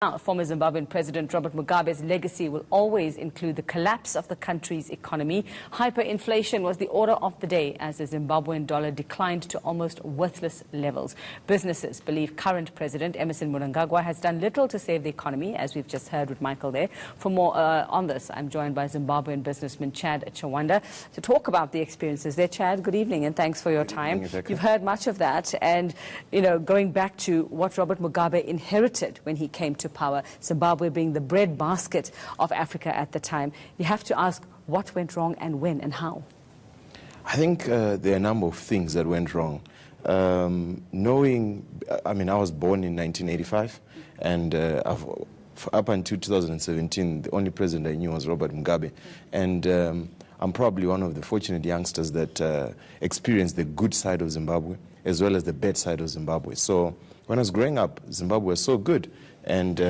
Now, former Zimbabwean President Robert Mugabe's legacy will always include the collapse of the country's economy. Hyperinflation was the order of the day as the Zimbabwean dollar declined to almost worthless levels. Businesses believe current President Emmerson Mnangagwa has done little to save the economy, as we've just heard with Michael there. For more on this, I'm joined by Zimbabwean businessman Chad Chawanda to talk about the experiences there. Chad, good evening and thanks for your time. You've heard much of that, and going back to what Robert Mugabe inherited when he came to power, Zimbabwe being the breadbasket of Africa at the time. You have to ask what went wrong and when and how. I think there are a number of things that went wrong. I was born in 1985, and up until 2017, the only president I knew was Robert Mugabe. And I'm probably one of the fortunate youngsters that experienced the good side of Zimbabwe as well as the bad side of Zimbabwe. So when I was growing up, Zimbabwe was so good. And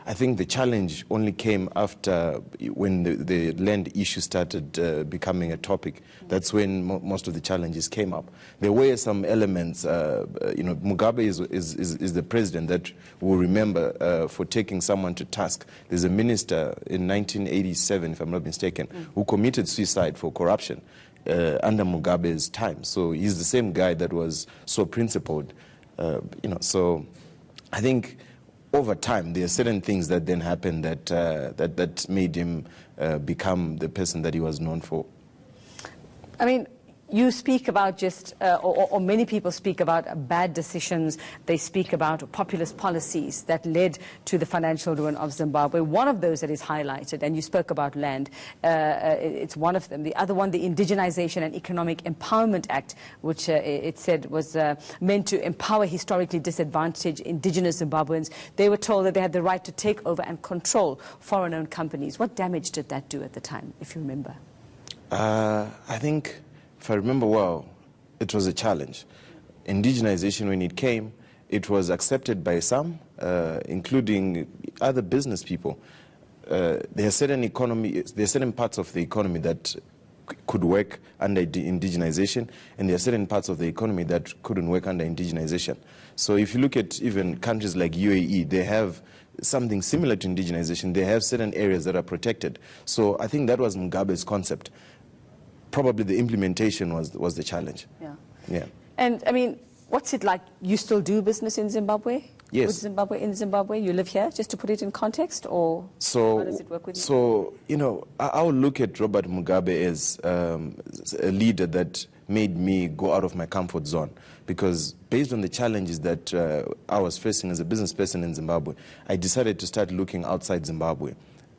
I think the challenge only came after when the land issue started becoming a topic. That's when most of the challenges came up. There were some elements, Mugabe is the president that we'll remember for taking someone to task. There's a minister in 1987, if I'm not mistaken, who committed suicide for corruption under Mugabe's time. So he's the same guy that was so principled, so I think over time, there are certain things that then happened that made him become the person that he was known for. I mean, you speak about just, or many people speak about bad decisions. They speak about populist policies that led to the financial ruin of Zimbabwe. One of those that is highlighted, and you spoke about land, it's one of them. The other one, the Indigenization and Economic Empowerment Act, which it said was meant to empower historically disadvantaged indigenous Zimbabweans. They were told that they had the right to take over and control foreign-owned companies. What damage did that do at the time, if you remember? I think, if I remember well, it was a challenge. Indigenization, when it came, it was accepted by some, including other business people. There are certain parts of the economy that could work under indigenization, and there are certain parts of the economy that couldn't work under indigenization. So if you look at even countries like UAE, they have something similar to indigenization. They have certain areas that are protected. So I think that was Mugabe's concept. Probably the implementation was the challenge. Yeah. And I mean, what's it like? You still do business in Zimbabwe? Yes. In Zimbabwe, you live here, just to put it in context, or how does it work with you? So, I would look at Robert Mugabe as a leader that made me go out of my comfort zone, because based on the challenges that I was facing as a business person in Zimbabwe, I decided to start looking outside Zimbabwe,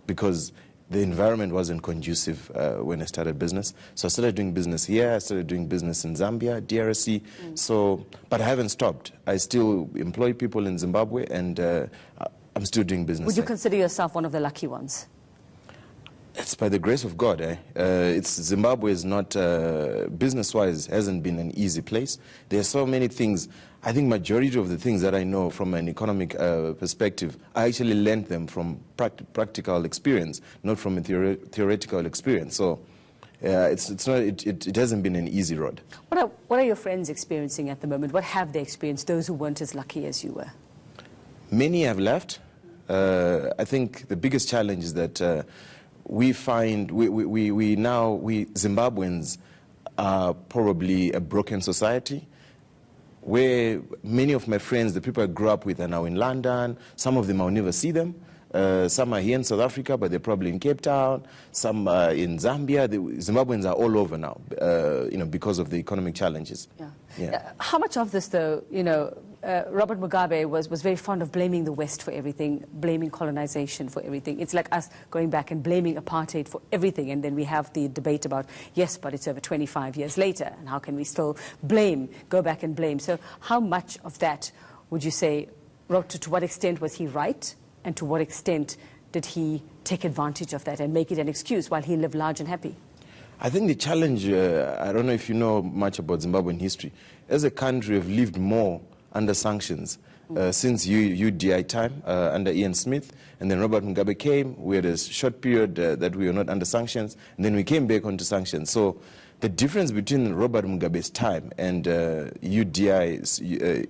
because the environment wasn't conducive when I started business. So I started doing business here. I started doing business in Zambia, DRC. But I haven't stopped. I still employ people in Zimbabwe, and I'm still doing business. Would you consider yourself one of the lucky ones? It's by the grace of God. Zimbabwe is not, business-wise, hasn't been an easy place. There are so many things. I think majority of the things that I know from an economic perspective, I actually learned them from practical experience, not from a theoretical experience. So it hasn't been an easy road. What are your friends experiencing at the moment? What have they experienced, those who weren't as lucky as you were? Many have left. I think the biggest challenge is that we find we Zimbabweans are probably a broken society, where many of my friends, the people I grew up with, are now in London. Some of them I'll never see them. Some are here in South Africa, but they're probably in Cape Town. Some are in Zambia. The Zimbabweans are all over now, because of the economic challenges. Yeah. How much of this, though, Robert Mugabe was very fond of blaming the West for everything, blaming colonization for everything. It's like us going back and blaming apartheid for everything, and then we have the debate about, yes, but it's over 25 years later, and how can we still go back and blame? So how much of that would you say, to what extent was he right, and to what extent did he take advantage of that and make it an excuse while he lived large and happy? I think the challenge, I don't know if you know much about Zimbabwean history. As a country, we've lived more under sanctions since UDI time, under Ian Smith, and then Robert Mugabe came. We had a short period that we were not under sanctions, and then we came back onto sanctions. So The difference between Robert Mugabe's time and UDI's,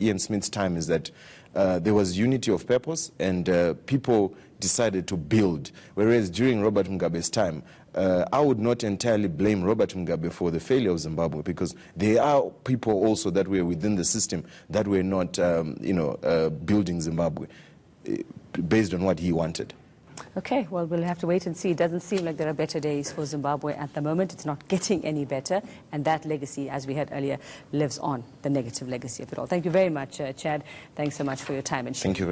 Ian Smith's time, is that there was unity of purpose and people decided to build. Whereas during Robert Mugabe's time, I would not entirely blame Robert Mugabe for the failure of Zimbabwe, because there are people also that were within the system that were not, building Zimbabwe based on what he wanted. Okay, well, we'll have to wait and see. It doesn't seem like there are better days for Zimbabwe at the moment. It's not getting any better. And that legacy, as we heard earlier, lives on, the negative legacy of it all. Thank you very much, Chad. Thanks so much for your time and sharing. Thank you very much.